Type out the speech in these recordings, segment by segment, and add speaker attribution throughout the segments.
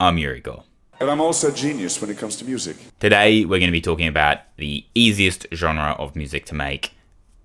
Speaker 1: I'm Yuriko.
Speaker 2: And I'm also a genius when it comes to music.
Speaker 1: Today we're going to be talking about the easiest genre of music to make,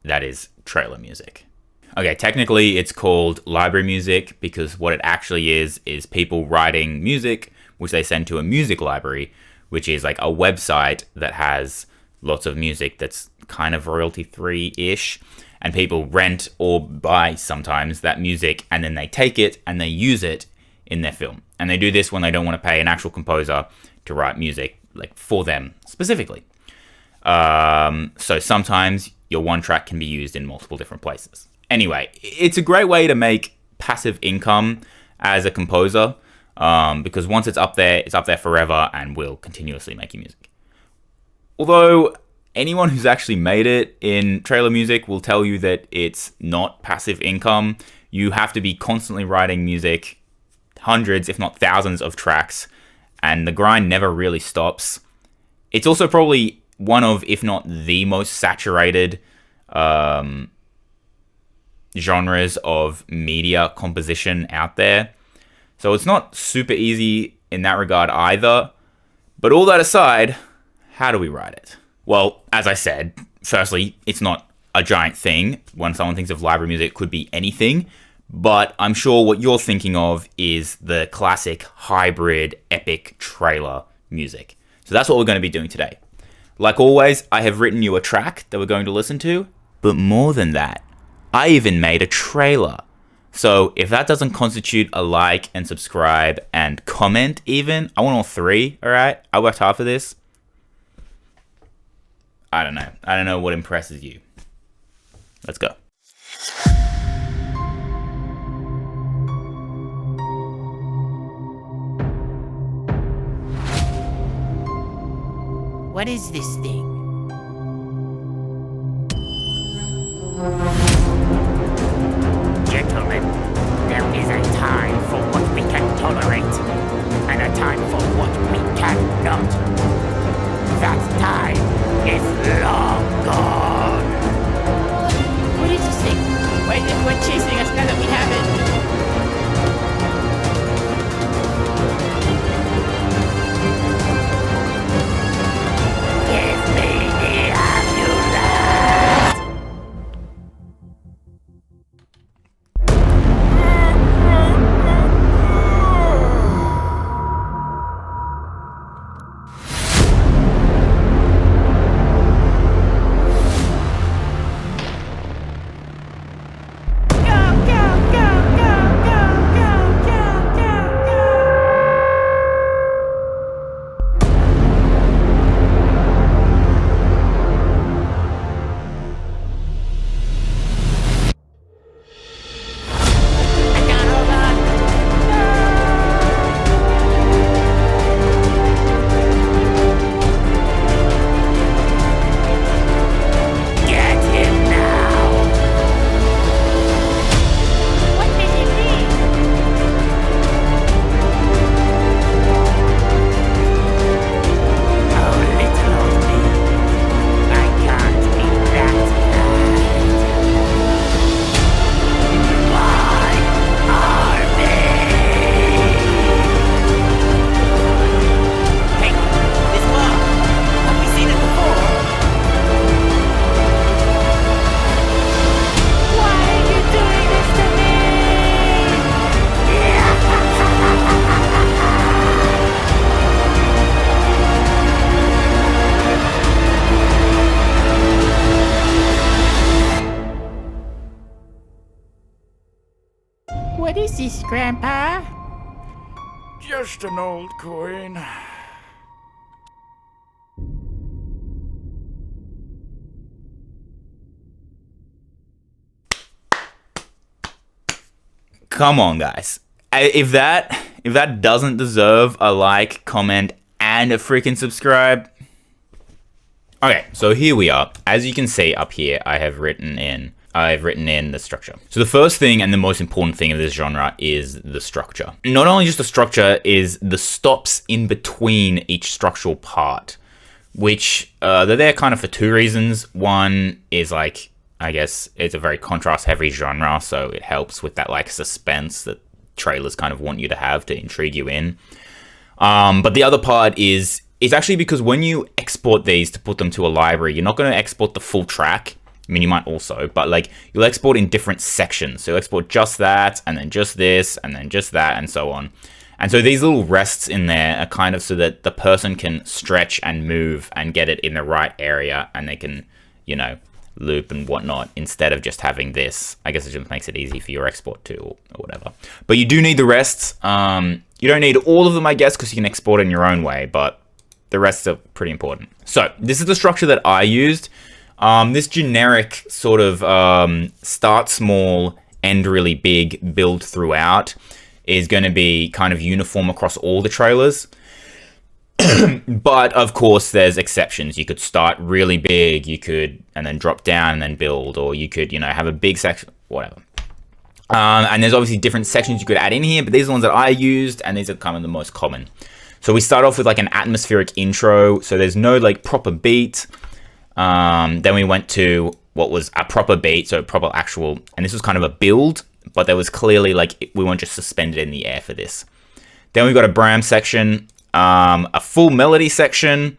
Speaker 1: that is trailer music. Okay, technically it's called library music because what it actually is people writing music which they send to a music library, which is like a website that has lots of music that's kind of royalty-free-ish, and people rent or buy sometimes that music and then they take it and they use it in their film. And they do this when they don't want to pay an actual composer to write music like for them specifically. So sometimes your one track can be used in multiple different places. Anyway, it's a great way to make passive income as a composer, because once it's up there forever and will continuously make you music. Although anyone who's actually made it in trailer music will tell you that it's not passive income. You have to be constantly writing music, hundreds, if not thousands of tracks, and the grind never really stops. It's also probably one of, if not the most saturated genres of media composition out there. So it's not super easy in that regard either. But all that aside, how do we write it? Well, as I said, firstly, it's not a giant thing. When someone thinks of library music, it could be anything. But I'm sure what you're thinking of is the classic hybrid epic trailer music. So that's what we're going to be doing today. Like always, I have written you a track that we're going to listen to. But more than that, I even made a trailer. So if that doesn't constitute a like and subscribe and comment even, I want all three, alright? I worked hard for this. I don't know what impresses you. Let's go.
Speaker 3: What is this thing? Gentlemen, there is a time for what we can tolerate, and a time for what we cannot. That time is long gone. What is this thing? Why is everyone chasing us now that we have it? Give me the amulet! What is this, Grandpa?
Speaker 2: Just an old coin.
Speaker 1: Come on, guys. If that doesn't deserve a like, comment, and a freaking subscribe. Okay, so here we are. As you can see up here, I've written in the structure. So the first thing and the most important thing of this genre is the structure. Not only just the structure, is the stops in between each structural part, which they're there kind of for two reasons. One is like, I guess it's a very contrast heavy genre, so it helps with that like suspense that trailers kind of want you to have to intrigue you in. But the other part is it's actually because when you export these to put them to a library, you're not going to export the full track. I mean, you might also, but like you'll export in different sections. So you'll export just that, and then just this, and then just that, and so on. And so these little rests in there are kind of so that the person can stretch and move and get it in the right area, and they can, you know, loop and whatnot, instead of just having this. I guess it just makes it easy for your export too, or whatever. But you do need the rests. You don't need all of them, I guess, because you can export in your own way, but the rests are pretty important. So this is the structure that I used. This generic sort of start small, end really big, build throughout is going to be kind of uniform across all the trailers. But of course, there's exceptions. You could start really big, you could, and then drop down and then build, or you could, you know, have a big section, whatever. And there's obviously different sections you could add in here, but these are the ones that I used, and these are kind of the most common. So we start off with like an atmospheric intro. So there's no like proper beat. Then we went to what was a proper beat, so proper actual, and this was kind of a build, but there was clearly like, we weren't just suspended in the air for this. Then we've got a Bram section, a full melody section,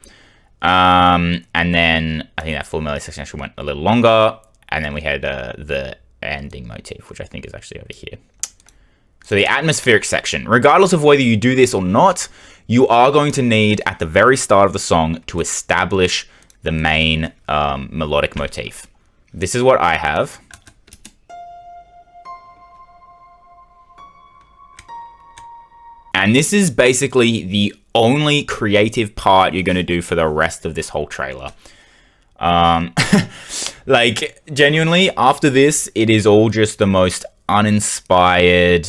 Speaker 1: and then I think that full melody section actually went a little longer, and then we had the ending motif, which I think is actually over here. So the atmospheric section, regardless of whether you do this or not, you are going to need at the very start of the song to establish the main melodic motif. This is what I have. And this is basically the only creative part you're going to do for the rest of this whole trailer. Like, genuinely, after this, it is all just the most uninspired,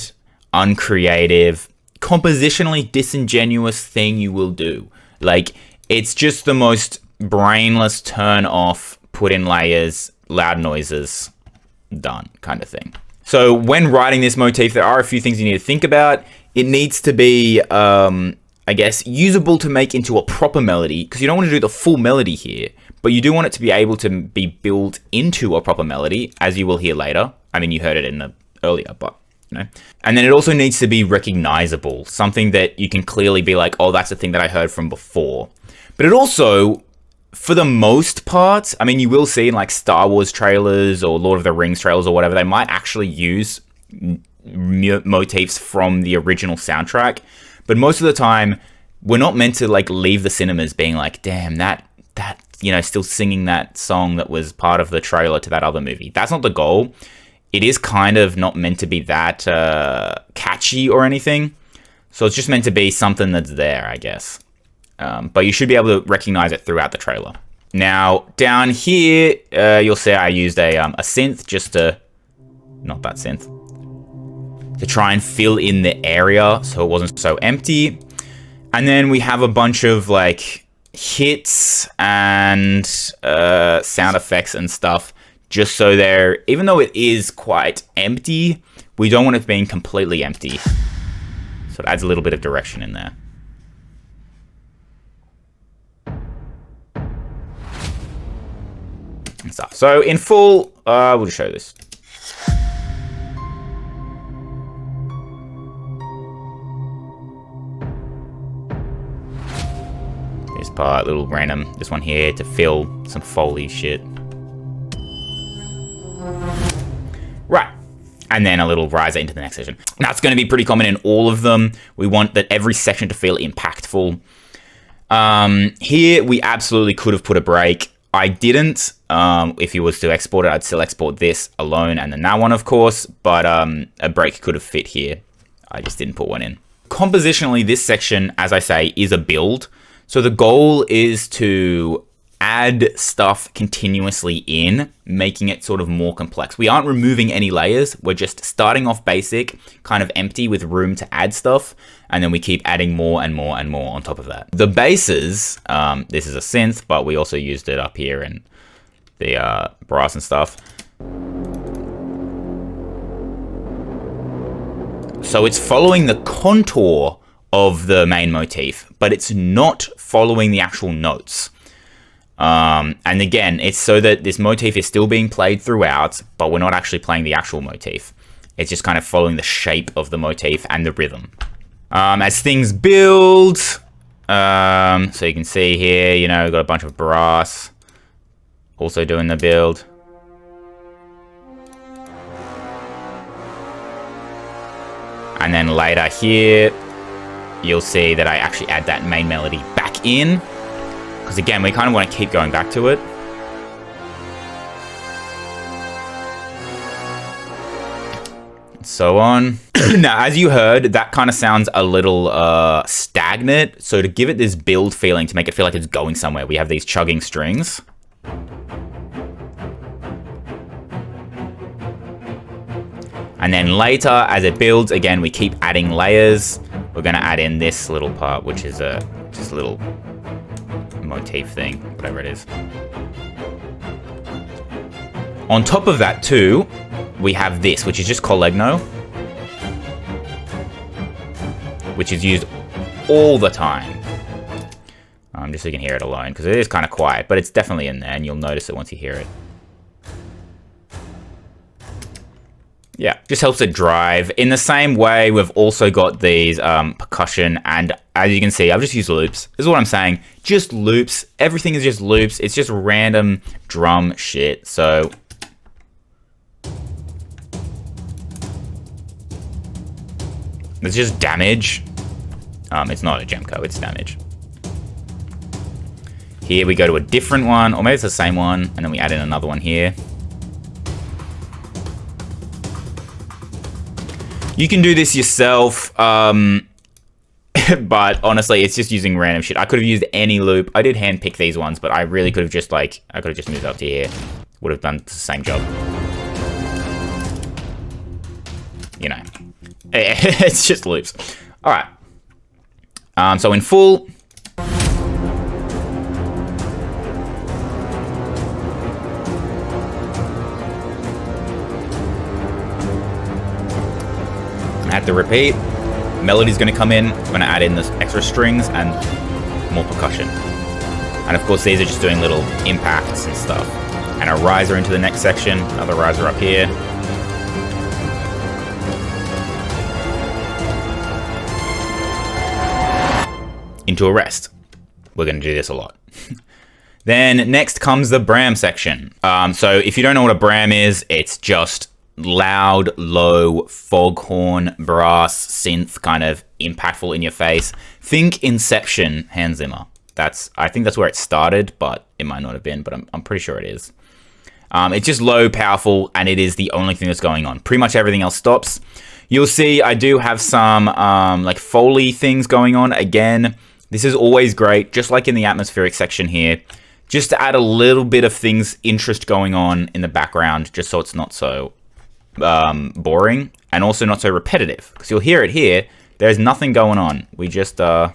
Speaker 1: uncreative, compositionally disingenuous thing you will do. Like, it's just the most brainless turn off, put in layers, loud noises, done kind of thing. So when writing this motif, there are a few things you need to think about. It needs to be, I guess, usable to make into a proper melody, because you don't want to do the full melody here, but you do want it to be able to be built into a proper melody, as you will hear later. I mean, you heard it in the earlier, but you know. And then it also needs to be recognizable, something that you can clearly be like, oh, that's the thing that I heard from before. But it also, for the most part, I mean, you will see in like Star Wars trailers or Lord of the Rings trailers or whatever, they might actually use motifs from the original soundtrack. But most of the time, we're not meant to like leave the cinemas being like, damn, that, you know, still singing that song that was part of the trailer to that other movie. That's not the goal. It is kind of not meant to be that catchy or anything. So it's just meant to be something that's there, I guess. But you should be able to recognize it throughout the trailer. Now, down here, you'll see I used a synth just to, not that synth, to try and fill in the area so it wasn't so empty. And then we have a bunch of like hits and sound effects and stuff, just so there, even though it is quite empty, we don't want it being completely empty. So it adds a little bit of direction in there. And stuff. So in full, we'll just show this. This part, little random, this one here to fill some Foley shit. Right. And then a little riser into the next section. Now, it's going to be pretty common in all of them. We want that every section to feel impactful. Here, we absolutely could have put a break. I didn't. If you was to export it, I'd still export this alone and then that one, of course. But a break could have fit here. I just didn't put one in. Compositionally, this section, as I say, is a build. So the goal is to add stuff continuously in, making it sort of more complex. We aren't removing any layers. We're just starting off basic, kind of empty with room to add stuff. And then we keep adding more and more and more on top of that. The basses, this is a synth, but we also used it up here in the brass and stuff. So it's following the contour of the main motif, but it's not following the actual notes. And again, it's so that this motif is still being played throughout, but we're not actually playing the actual motif. It's just kind of following the shape of the motif and the rhythm. As things build, so you can see here, you know, we've got a bunch of brass also doing the build. And then later here, you'll see that I actually add that main melody back in. Because again, we kind of want to keep going back to it. So on. Now, as you heard, that kind of sounds a little stagnant. So to give it this build feeling, to make it feel like it's going somewhere, we have these chugging strings. And then later, as it builds, again, we keep adding layers. We're going to add in this little part, which is just a little motif thing, whatever it is. On top of that too, we have this, which is just collegno, which is used all the time. Just so you can hear it alone, because it is kind of quiet, but it's definitely in there, and you'll notice it once you hear it. Yeah, just helps it drive. In the same way, we've also got these percussion, and as you can see, I've just used loops. This is what I'm saying. Just loops. Everything is just loops. It's just random drum shit. So it's just damage. It's not a Gemco, it's damage. Here we go to a different one, or maybe it's the same one, and then we add in another one here. You can do this yourself, but honestly, it's just using random shit. I could have used any loop. I did handpick these ones, but I really could have just I could have just moved up to here. Would have done the same job. You know, it's just loops. All right. So in full. At the repeat, melody's going to come in. I'm going to add in this extra strings and more percussion. And of course, these are just doing little impacts and stuff. And a riser into the next section, another riser up here. Into a rest. We're going to do this a lot. Then next comes the Bram section. So if you don't know what a Bram is, it's just loud, low, foghorn, brass, synth, kind of impactful in your face. Think Inception, Hans Zimmer. I think that's where it started, but it might not have been, but I'm pretty sure it is. It's just low, powerful, and it is the only thing that's going on. Pretty much everything else stops. You'll see I do have some like Foley things going on. Again, this is always great, just like in the atmospheric section here, just to add a little bit of interest going on in the background, just so it's not so boring and also not so repetitive, because you'll hear it here. There's nothing going on. We just Bram.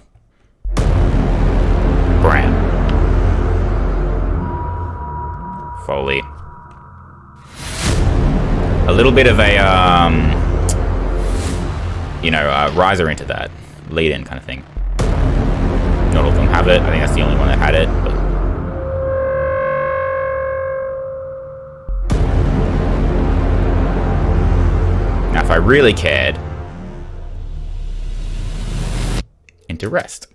Speaker 1: Foley. A little bit of a riser into that lead in kind of thing. Not all of them have it. I think that's the only one that had it, but now, if I really cared, into rest.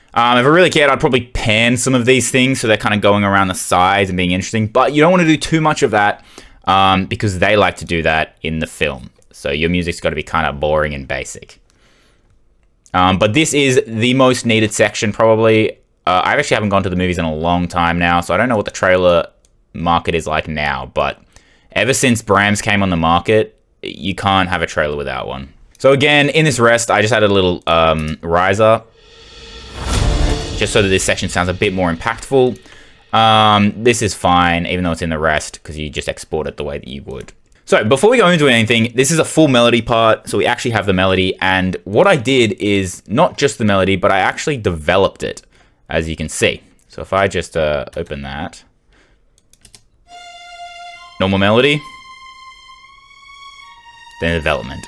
Speaker 1: If I really cared, I'd probably pan some of these things so they're kind of going around the sides and being interesting. But you don't want to do too much of that because they like to do that in the film. So your music's got to be kind of boring and basic. But this is the most needed section, probably. I actually haven't gone to the movies in a long time now, so I don't know what the trailer market is like now. But ever since Brams came on the market, you can't have a trailer without one. So again, in this rest, I just added a little riser, just so that this section sounds a bit more impactful. This is fine, even though it's in the rest, because you just export it the way that you would. So before we go into anything, this is a full melody part, so we actually have the melody, and what I did is not just the melody, but I actually developed it, as you can see. So if I just open that, normal melody, then development.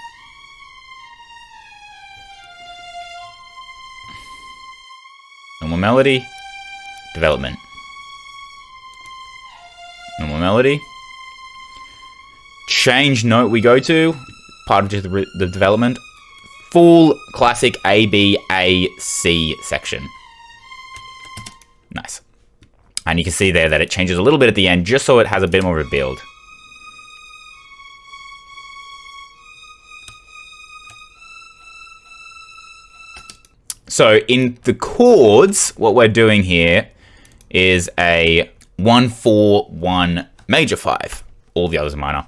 Speaker 1: Normal melody, development. Normal melody. Change note we go to, part of just the development. full classic A, B, A, C section. Nice. And you can see there that it changes a little bit at the end, just so it has a bit more of a build. So in the chords, what we're doing here is a 1-4-1 major 5. All the others are minor.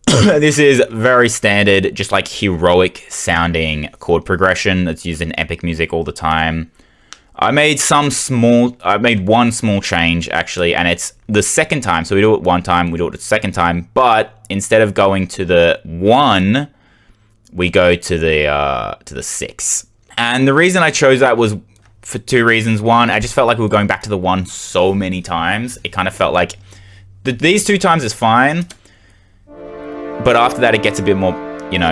Speaker 1: This is very standard, just like heroic sounding chord progression that's used in epic music all the time. I made one small change actually, and it's the second time. So we do it one time, we do it the second time, but instead of going to the 1, we go to the 6. And the reason I chose that was for 2 reasons. One, I just felt like we were going back to the 1 so many times. It kind of felt like these 2 times is fine, but after that it gets a bit more,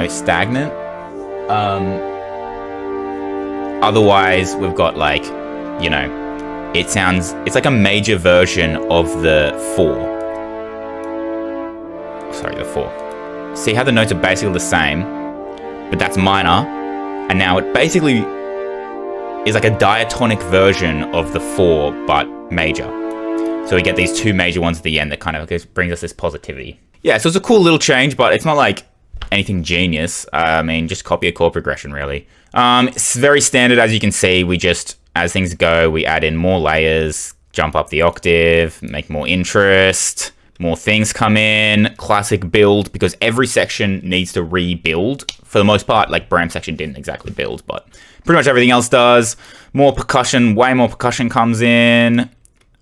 Speaker 1: stagnant. Otherwise, we've got like, it's like a major version of the 4. Sorry, the 4. See how the notes are basically the same, but that's minor. And now it basically is like a diatonic version of the 4, but major. So we get these 2 major ones at the end that kind of brings us this positivity. Yeah, so it's a cool little change, but it's not like anything genius. I mean, just copy a chord progression, really. It's very standard, as you can see. We just, as things go, we add in more layers, jump up the octave, make more interest, more things come in, classic build, because every section needs to rebuild. For the most part, like Bram's section didn't exactly build, but pretty much everything else does. More percussion, way more percussion comes in.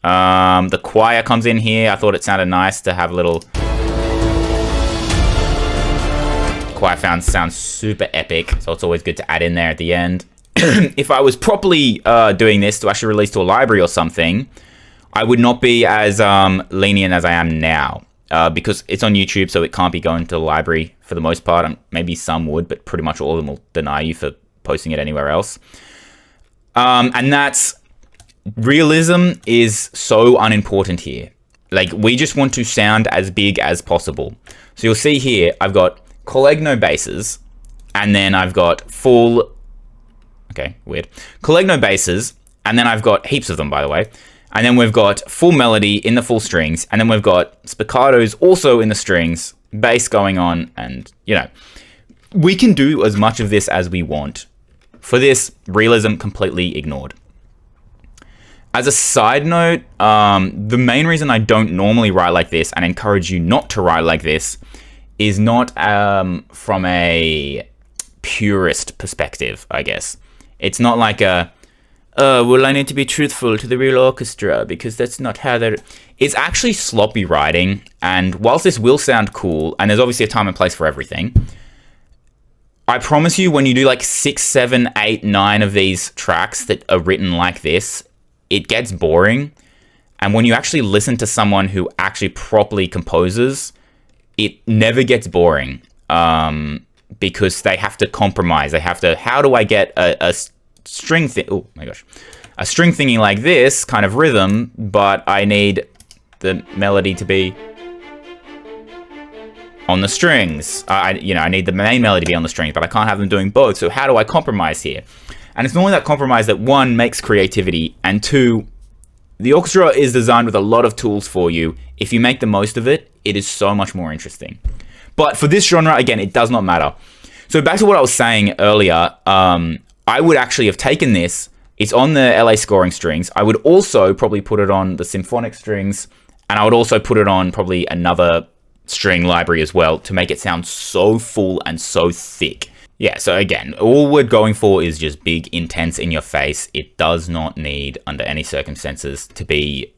Speaker 1: The choir comes in here. I thought it sounded nice to have a little... Choir sounds super epic, so it's always good to add in there at the end. If I was properly doing this to actually release to a library or something, I would not be as lenient as I am now. Because it's on YouTube, so it can't be going to the library for the most part. Maybe some would, but pretty much all of them will deny you for posting it anywhere else. And that's... Realism is so unimportant here. Like, we just want to sound as big as possible. So you'll see here, I've got collegno basses, and then I've got full... Okay, weird. Collegno basses, and then I've got heaps of them, by the way. And then we've got full melody in the full strings, and then we've got spiccatos also in the strings, bass going on, and, we can do as much of this as we want. For this, realism completely ignored. As a side note, the main reason I don't normally write like this and encourage you not to write like this is not from a purist perspective, I guess. It's not like a... well, I need to be truthful to the real orchestra because that's not how they're... It's actually sloppy writing, and whilst this will sound cool, and there's obviously a time and place for everything, I promise you when you do like 6, 7, 8, 9 of these tracks that are written like this, it gets boring. And when you actually listen to someone who actually properly composes, it never gets boring because they have to compromise. They have to... How do I get a string thing? Oh my gosh, a string thingy like this kind of rhythm, but I need the melody to be on the strings. I need the main melody to be on the strings, but I can't have them doing both. So how do I compromise here? And it's normally that compromise that 1 makes creativity, and 2, the orchestra is designed with a lot of tools for you. If you make the most of it, it is so much more interesting. But for this genre, again, it does not matter. So back to what I was saying earlier, I would actually have taken this. It's on the LA scoring strings. I would also probably put it on the symphonic strings, and I would also put it on probably another string library as well to make it sound so full and so thick. Yeah, so again, all we're going for is just big, intense, in your face. It does not need, under any circumstances, to be,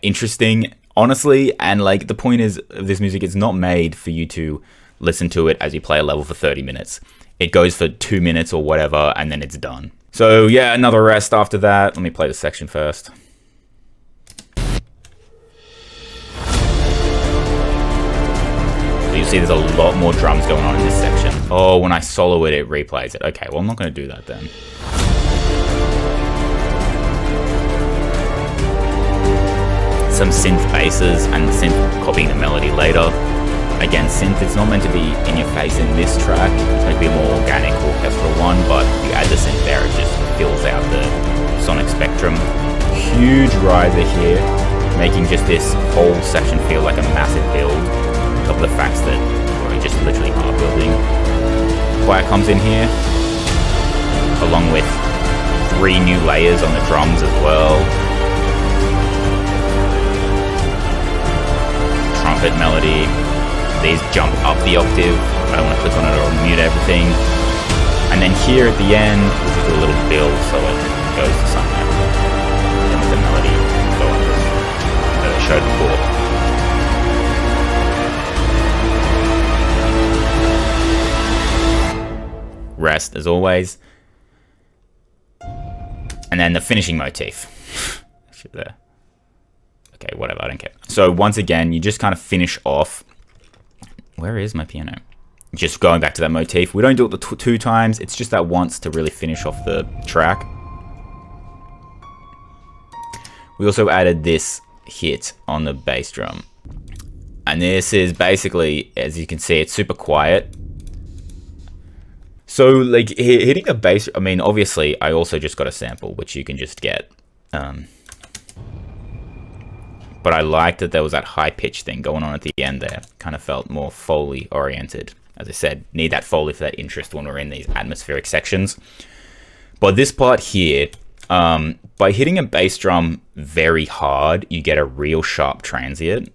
Speaker 1: interesting, honestly. And like, the point is, this music is not made for you to listen to it as you play a level for 30 minutes. It goes for 2 minutes or whatever, and then it's done. So yeah, another rest after that. Let me play the section first. So you see there's a lot more drums going on in this section. Oh, when I solo it, it replays it. Okay, well, I'm not going to do that then. Some synth basses and synth copying the melody later. Again, synth, it's not meant to be in your face in this track. It's meant to be a more organic orchestral one, but you add the synth there, it just fills out the sonic spectrum. Huge riser here, making just this whole section feel like a massive build. On top of the facts that we're just literally are building. Choir comes in here, along with 3 new layers on the drums as well. Trumpet melody. These jump up the octave. I don't want to click on it or mute everything. And then here at the end, we just do a little build so it goes to somewhere. Then the melody go up that I showed before. Rest as always. And then the finishing motif. Okay, whatever, I don't care. So once again, you just kind of finish off. Where is my piano? Just going back to that motif. We don't do it the 2 times. It's just that once to really finish off the track. We also added this hit on the bass drum. And this is basically, as you can see, it's super quiet. So like hitting a bass, I mean, obviously I also just got a sample, which you can just get. But I liked that there was that high pitch thing going on at the end there. Kind of felt more Foley oriented. As I said, need that Foley for that interest when we're in these atmospheric sections. But this part here, by hitting a bass drum very hard, you get a real sharp transient.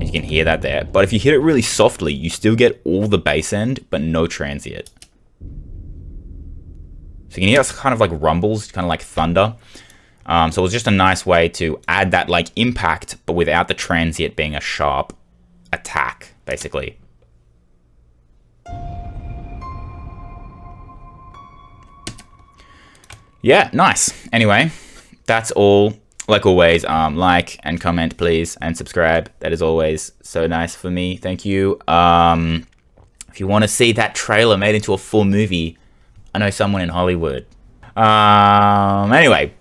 Speaker 1: You can hear that there. But if you hit it really softly, you still get all the bass end, but no transient. So you can hear it's kind of like rumbles, kind of like thunder. So it was just a nice way to add that like impact, but without the transient being a sharp attack, basically. Yeah, nice. Anyway, that's all. Like always, like and comment, please, and subscribe. That is always so nice for me. Thank you. If you want to see that trailer made into a full movie, I know someone in Hollywood. Anyway,